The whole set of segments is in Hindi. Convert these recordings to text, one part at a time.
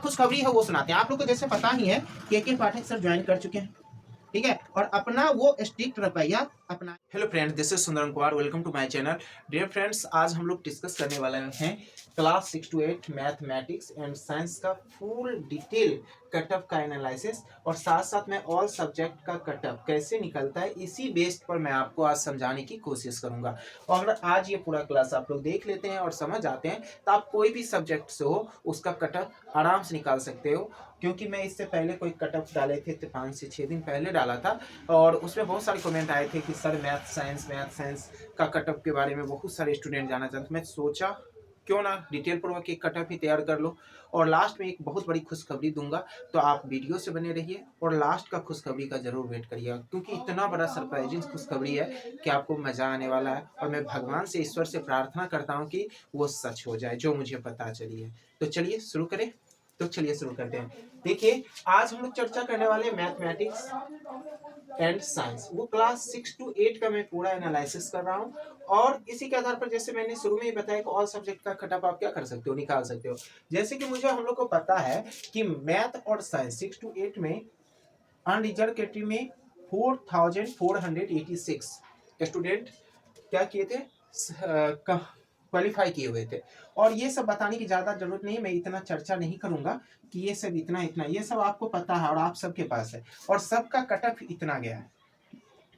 खुशखबरी है वो सुनाते हैं। आप लोग को जैसे पता ही है के पाठक सर ज्वाइन कर चुके हैं, ठीक है, और अपना वो स्ट्रिक्ट रवैया अपना। Hello friend, this is Sundaram Kumar, welcome to my channel. Dear friends, आज हम लोग डिस्कस करने वाले हैं class 6 to 8 mathematics and science का फुल डिटेल कटअप का एनालिसिस, और साथ साथ में ऑल सब्जेक्ट का कटअप कैसे निकलता है इसी बेस्ड पर मैं आपको आज समझाने की कोशिश करूंगा। और अगर आज ये पूरा क्लास आप लोग देख लेते हैं और समझ आते हैं तो आप कोई भी सब्जेक्ट से हो उसका कटअप आराम से निकाल सकते हो, क्योंकि मैं इससे पहले कोई कटअप डाले थे तो 5 से 6 दिन पहले डाला था, और उसमें बहुत सारे कमेंट आए थे कि सर मैथ साइंस का कटअप के बारे में बहुत सारे स्टूडेंट जानना चाहते। मैं सोचा क्यों ना डिटेल पूर्वक एक कटअप ही तैयार कर लो, और लास्ट में एक बहुत बड़ी खुशखबरी दूंगा, तो आप वीडियो से बने रहिए और लास्ट का खुशखबरी का जरूर वेट करिएगा, क्योंकि इतना बड़ा सरप्राइजिंग खुशखबरी है कि आपको मजा आने वाला है। और मैं भगवान से, ईश्वर से प्रार्थना करता हूँ कि वो सच हो जाए जो मुझे पता चली है। तो चलिए शुरू करें। शुरू करते हैं। देखिए, आज हम लोग चर्चा करने वाले मैथमेटिक्स एंड साइंस, वो क्लास 6 to 8 का मैं पूरा एनालिसिस कर रहा हूँ, और इसी के आधार पर जैसे मैंने शुरू में ही बताया कि ऑल सब्जेक्ट का कटअप आप क्या कर सकते हो, निकाल सकते हो। जैसे कि मुझे, हम लोग को पता है कि मैथ और साइंस 6 to 8 में अनरिजर्व कैटेगरी में 4486 स्टूडेंट क्या किए थे, क्वालिफाई किए हुए थे। और ये सब बताने की ज़्यादा जरूरत नहीं है, मैं इतना चर्चा नहीं करूंगा कि ये सब इतना इतना, ये सब आपको पता है और आप सबके पास है, और सबका कटअप इतना गया है,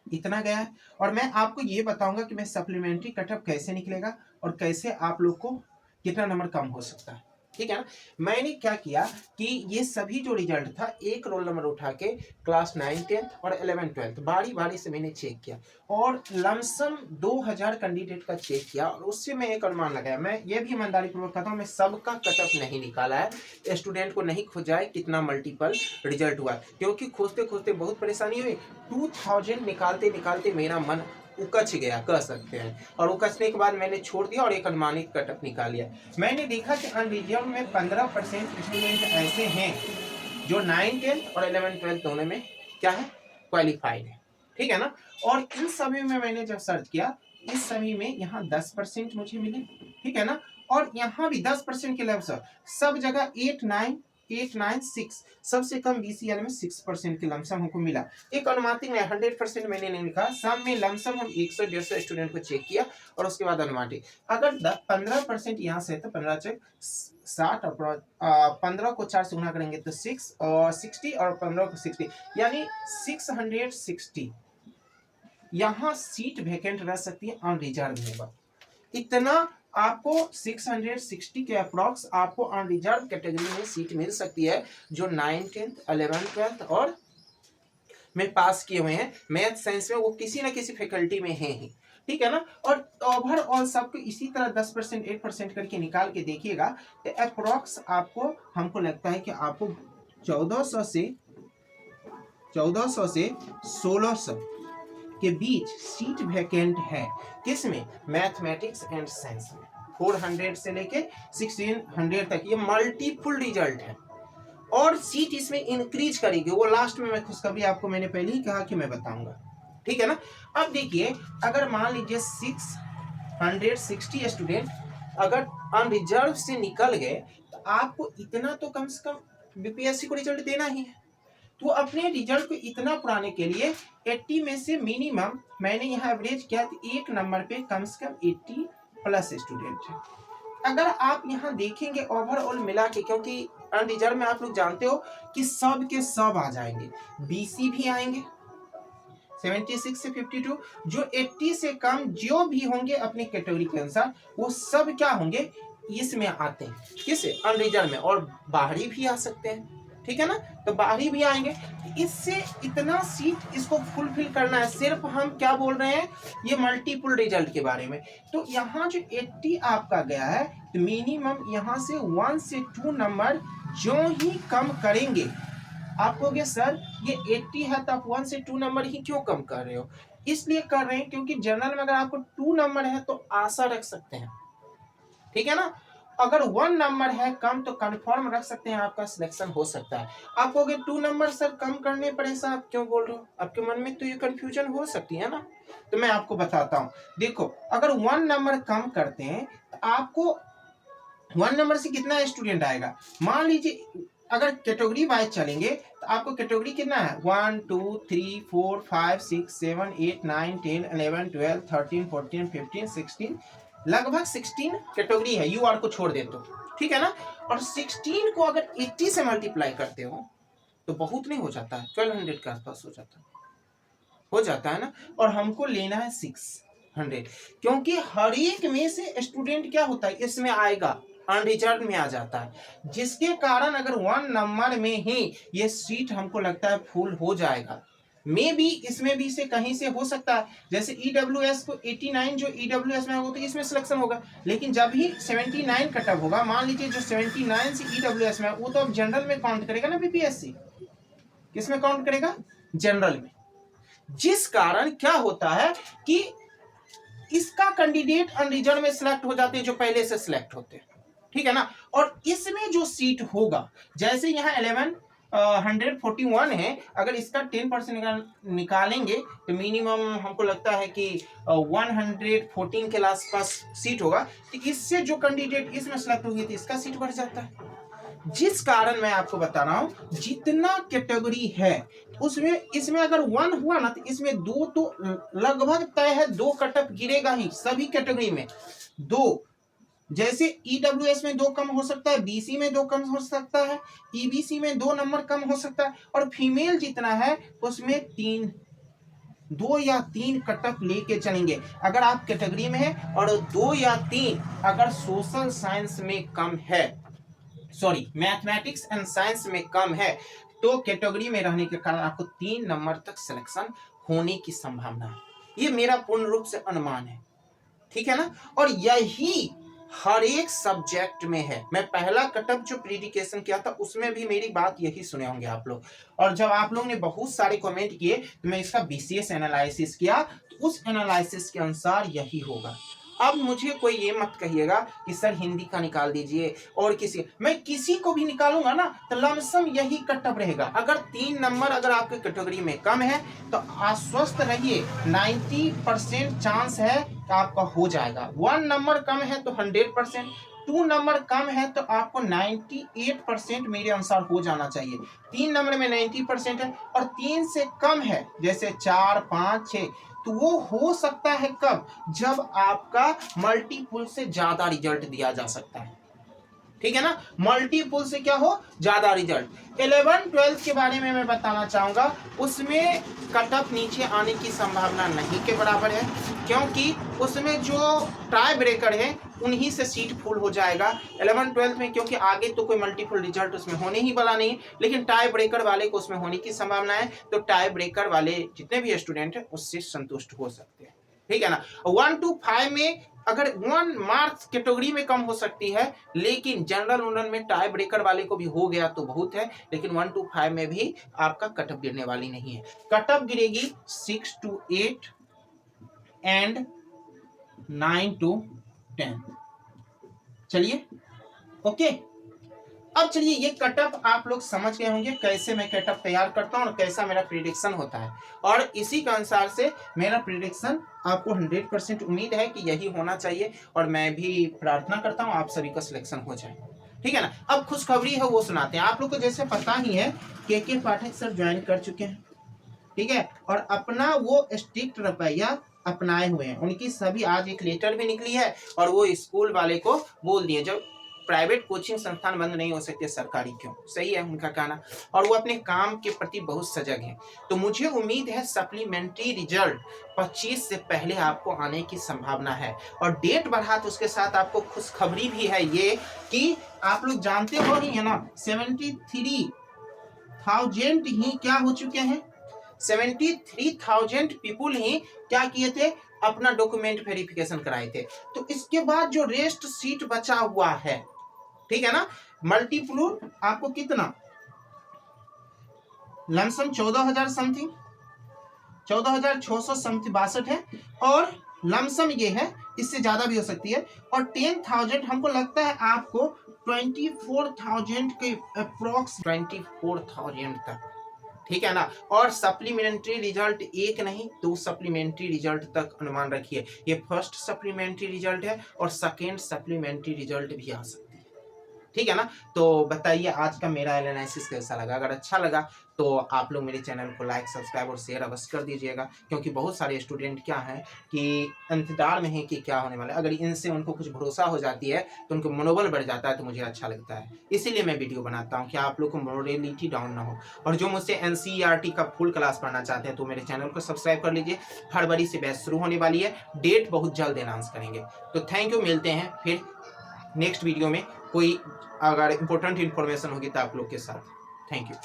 इतना गया है। और मैं आपको ये बताऊंगा कि मैं सप्लीमेंट्री कटअप कैसे निकलेगा और कैसे आप लोग को कितना नंबर कम हो सकता है, ठीक है ना। मैंने क्या किया कि ये सभी जो रिजल्ट था एक रोल नंबर उठा के क्लास 9, 10 और 11, 12 बारी बारी से मैंने चेक किया, और लमसम 2000 कैंडिडेट का चेक किया, और उससे मैं एक अनुमान लगाया। मैं ये भी ईमानदारी पूर्वक कहता हूँ, मैं सबका कटअप नहीं निकाला है, स्टूडेंट को नहीं खोजा है कितना मल्टीपल रिजल्ट हुआ, क्योंकि खोजते खोजते बहुत परेशानी हुई। 2000 निकालते निकालते मेरा मन उकच गया, कह सकते हैं, और उकचने के बाद मैंने छोड़ दिया और एक अनुमानित कटअप निकाल लिया। मैंने देखा कि अनरिजर्व में 15% स्टूडेंट ऐसे हैं जो 9, 10 और 11, 12 दोनों में क्या है, क्वालिफाइड है, ठीक है ना। और इन सभी में मैंने जब सर्च किया, इस सभी में यहाँ 10% मुझे मिले, ठीक है ना, और यहाँ भी 10% के लमसम, सब जगह 8, 9, 8, 9, 6, सबसे कम BCL में 6% के लमसम हमको मिला। एक अनुमानित में 100% मैंने नहीं लिखा, सब में लमसम हम 100-150 स्टूडेंट को चेक किया, और उसके बाद अनुमानित। अगर 15% यहाँ से, तो 15 चेक 60, और 15 को 4 से गुना करेंगे तो 6 और 60, और 15 को 60, यानी 660 यहाँ सीट वैकेंट रह सकती है अनरिजर्व में। इतना आपको 660 के अप्रॉक्स आपको अनरिजर्व कैटेगरी में सीट मिल सकती है, जो 9, 10, 11, 12 और में पास किए हुए हैं मैथ साइंस में, वो किसी ना किसी फैकल्टी में हैं ही, ठीक है ना। और ओवरऑल सबको इसी तरह 10%, 8% करके निकाल के देखिएगा, तो अप्रॉक्स आपको, हमको लगता है कि आपको 1400 से 1600 के बीच सीट वैकेंट है। किसमें, मैथमेटिक्स एंड साइंस में। 400 से लेके 1600 तक ये मल्टीपल रिजल्ट है, और सीट इसमें इंक्रीज करेगी, वो लास्ट में मैं खुशखबरी आपको मैंने पहले ही कहा कि मैं बताऊंगा, ठीक है ना। अब देखिए, अगर मान लीजिए 660 स्टूडेंट अगर अनरिजर्व से निकल गए, तो आपको इतना तो कम से कम बीपीएससी को रिजल्ट देना ही है। तो अपने रिजल्ट को इतना बढ़ाने के लिए 80 में से मिनिमम मैंने यहाँ एवरेज किया, तो एक नंबर पे कम से कम 80 प्लस स्टूडेंट है। अगर आप यहाँ देखेंगे ओवरऑल मिला के, क्योंकि अनरिजर्व में आप लोग जानते हो कि सब के सब आ जाएंगे, BC भी आएंगे 76 से 52, जो 80 से कम जो भी होंगे अपनी कैटेगरी के अनुसार, वो सब क्या होंगे, इसमें आते हैं, किस, अनरिजर्व में, और बाहरी भी आ सकते हैं, ठीक है ना, तो बाहरी भी आएंगे। इससे इतना सीट इसको फुलफिल करना है, सिर्फ हम क्या बोल रहे हैं, ये मल्टीपल रिजल्ट के बारे में। तो यहाँ जो 80 आपका गया है, तो मिनिमम यहाँ से 1 से 2 नंबर जो ही कम करेंगे, आप कहोगे सर ये 80 है तो आप 1 से 2 नंबर ही क्यों कम कर रहे हो। इसलिए कर रहे हैं क्योंकि जनरल में अगर आपको 2 नंबर है तो आशा रख सकते हैं, ठीक है ना। अगर 1 नंबर है कम तो कंफर्म रख सकते हैं आपका सिलेक्शन हो सकता है। आप कहोगे 2 नंबर सर कम करने पर ऐसा आप क्यों बोल रहे हो, आपके मन में तो ये कंफ्यूजन हो सकती है ना। तो मैं आपको बताता हूं, देखो अगर 1 नंबर कम करते हैं तो आपको 1 नंबर से कितना स्टूडेंट आएगा, मान लीजिए अगर कैटेगरी वाइज चलेंगे तो आपको कैटेगरी कितना है 1 2 3 4 5 6 7 8 9 10 11 12 13 14 15 16 लगभग 16 कैटेगरी है यूआर को छोड़ दे तो, ठीक है ना। और 16 को अगर 80 से मल्टीप्लाई करते हो तो बहुत नहीं हो जाता है, 1200 के आसपास हो जाता है ना। और हमको लेना है 600, क्योंकि हर एक में से स्टूडेंट क्या होता है इसमें आएगा अनरिजर्व में आ जाता है, जिसके कारण अगर 1 नंबर में ही ये सीट हमको लगता है फुल हो जाएगा। में भी इसमें भी से कहीं से हो सकता है, जैसे ईडब्ल्यूएस को 89 जो ईडब्ल्यूएस में होगा तो इसमें सिलेक्शन होगा, लेकिन जब ही 79 कटअप होगा, मान लीजिए जो 79 से ईडब्ल्यूएस में वो तो अब जनरल में काउंट करेगा ना बीपीएससी, किसमें काउंट करेगा जनरल में, जिस कारण क्या होता है कि इसका कैंडिडेट अनरिजर्व में सिलेक्ट हो जाते हैं जो पहले से सिलेक्ट होते हैं, ठीक है ना। और इसमें जो सीट होगा, जैसे यहाँ 1141 है, अगर इसका 10% निकालेंगे तो मिनिमम हमको लगता है कि 114 के आसपास सीट होगा, तो इससे जो कैंडिडेट इसमें सिलेक्ट होगी तो इसका सीट बढ़ जाता है। जिस कारण मैं आपको बता रहा हूं जितना कैटेगरी है उसमें इसमें अगर 1 हुआ ना तो इसमें 2 तो लगभग तय है, 2 कटअप गिरेगा ही सभी कैटेगरी में 2। जैसे ईडब्ल्यूएस में 2 कम हो सकता है, बीसी में 2 कम हो सकता है, ईबीसी में 2 नंबर कम हो सकता है, और फीमेल जितना है उसमें 2 या 3 कटअप लेके चलेंगे अगर आप कैटेगरी में है, और 2 या 3 अगर सोशल साइंस में कम है, सॉरी मैथमेटिक्स एंड साइंस में कम है, तो कैटेगरी में रहने के कारण आपको 3 नंबर तक सिलेक्शन होने की संभावना है। ये मेरा पूर्ण रूप से अनुमान है, ठीक है ना। और यही हर एक सब्जेक्ट में है। मैं पहला कटअप जो प्रीडिकेशन किया था उसमें भी मेरी बात यही सुने होंगे आप लोग, और जब आप लोग ने बहुत सारे कमेंट किए तो मैं इसका बीसीएस एनालिसिस किया, तो उस एनालिसिस के अनुसार यही होगा। अब मुझे कोई ये मत कहिएगा कि सर हिंदी का निकाल दीजिए और मैं किसी को भी निकालूंगा ना तो लमसम यही कटअप रहेगा। अगर 3 नंबर अगर आपके कैटेगरी में कम है तो आश्वस्त रहिए 90% चांस है कि आपका हो जाएगा। 1 नंबर कम है तो 100%, 2 नंबर कम है तो आपको 98% मेरे अनुसार हो जाना चाहिए। 3 नंबर में 90% है, और 3 से कम है जैसे 4 5 6, तो वो हो सकता है कब, जब आपका मल्टीपुल से ज्यादा रिजल्ट दिया जा सकता है, ठीक है ना। मल्टीपुल से क्या हो ज्यादा रिजल्ट। 11 12 के बारे में मैं बताना चाहूंगा, उसमें कटअप नीचे आने की संभावना नहीं के बराबर है, क्योंकि उसमें जो टाई ब्रेकर है उन्हीं से सीट फुल हो जाएगा 11 12 में, क्योंकि आगे तो कोई मल्टीपल रिजल्ट उसमें होने ही वाला नहीं, लेकिन टाई ब्रेकर वाले को उसमें होने की संभावना है, तो टाई ब्रेकर वाले जितने भी स्टूडेंट हैं उससे संतुष्ट हो सकते हैं, ठीक है ना। 1 to 5 में अगर 1 मार्क्स कैटेगरी में कम हो सकती है, लेकिन जनरल उनरल में टाई ब्रेकर वाले को भी हो गया तो बहुत है, लेकिन 1 to 5 में भी आपका कटअप गिरने वाली नहीं है। कटअप गिरेगी 6 to 8 एंड 9 to 10। चलिए ओके, अब चलिए ये कटअप आप लोग समझ गए होंगे कैसे मैं कटअप तैयार करता हूं और कैसा मेरा प्रिडिक्शन होता है, और इसी के अनुसार से मेरा प्रिडिक्शन आपको 100% उम्मीद है कि यही होना चाहिए, और मैं भी प्रार्थना करता हूं आप सभी का सिलेक्शन हो जाए, ठीक है ना। अब खुशखबरी है वो सुनाते हैं। आप लोग को जैसे पता ही है के पाठक सर ज्वाइन कर चुके हैं, ठीक है, और अपना वो स्ट्रिक्ट रवैया अपनाए हुए हैं। उनकी सभी आज एक लेटर भी निकली है, और वो स्कूल वाले को बोल दिए जब प्राइवेट कोचिंग संस्थान बंद नहीं हो सकते सरकारी क्यों, सही है उनका कहना, और वो अपने काम के प्रति बहुत सजग हैं। तो मुझे उम्मीद है सप्लीमेंट्री रिजल्ट 25 से पहले आपको आने की संभावना है, और डेट बढ़ा तो उसके साथ आपको खुशखबरी भी है ये कि आप लोग जानते हो ही है ना 73,000 ही क्या हो चुके हैं, 73,000 पीपुल ही क्या किए थे, अपना डॉक्यूमेंट वेरिफिकेशन कराए थे। तो इसके बाद जो रेस्ट सीट बचा हुआ है, ठीक है ना, मल्टीप्लूर आपको कितना लमसम 14,000 समथिंग 14,600 समथिंग 62 है, और लमसम ये है, इससे ज्यादा भी हो सकती है, और 10,000 हमको लगता है आपको 24,000 के अप्रोक्स 24,000 तक, ठीक है ना। और सप्लीमेंट्री रिजल्ट एक नहीं 2 सप्लीमेंट्री रिजल्ट तक अनुमान रखिए। ये फर्स्ट सप्लीमेंट्री रिजल्ट है और सेकेंड सप्लीमेंट्री रिजल्ट भी आ सकती है, ठीक है ना। तो बताइए आज का मेरा एनालिसिस कैसा लगा। अगर अच्छा लगा तो आप लोग मेरे चैनल को लाइक, सब्सक्राइब और शेयर अवश्य कर दीजिएगा, क्योंकि बहुत सारे स्टूडेंट क्या हैं कि इंतजार में है कि क्या होने वाला है। अगर इनसे उनको कुछ भरोसा हो जाती है तो उनको मनोबल बढ़ जाता है, तो मुझे अच्छा लगता है। इसीलिए मैं वीडियो बनाता हूँ कि आप लोग को मोरलिटी डाउन ना हो। और जो मुझसे एनसीईआरटी का फुल क्लास पढ़ना चाहते हैं तो मेरे चैनल को सब्सक्राइब कर लीजिए। फरवरी से बैच शुरू होने वाली है, डेट बहुत जल्द अनाउंस करेंगे। तो थैंक यू, मिलते हैं फिर नेक्स्ट वीडियो में कोई अगर इंपॉर्टेंट इन्फॉर्मेशन होगी तो आप लोग के साथ। Thank you.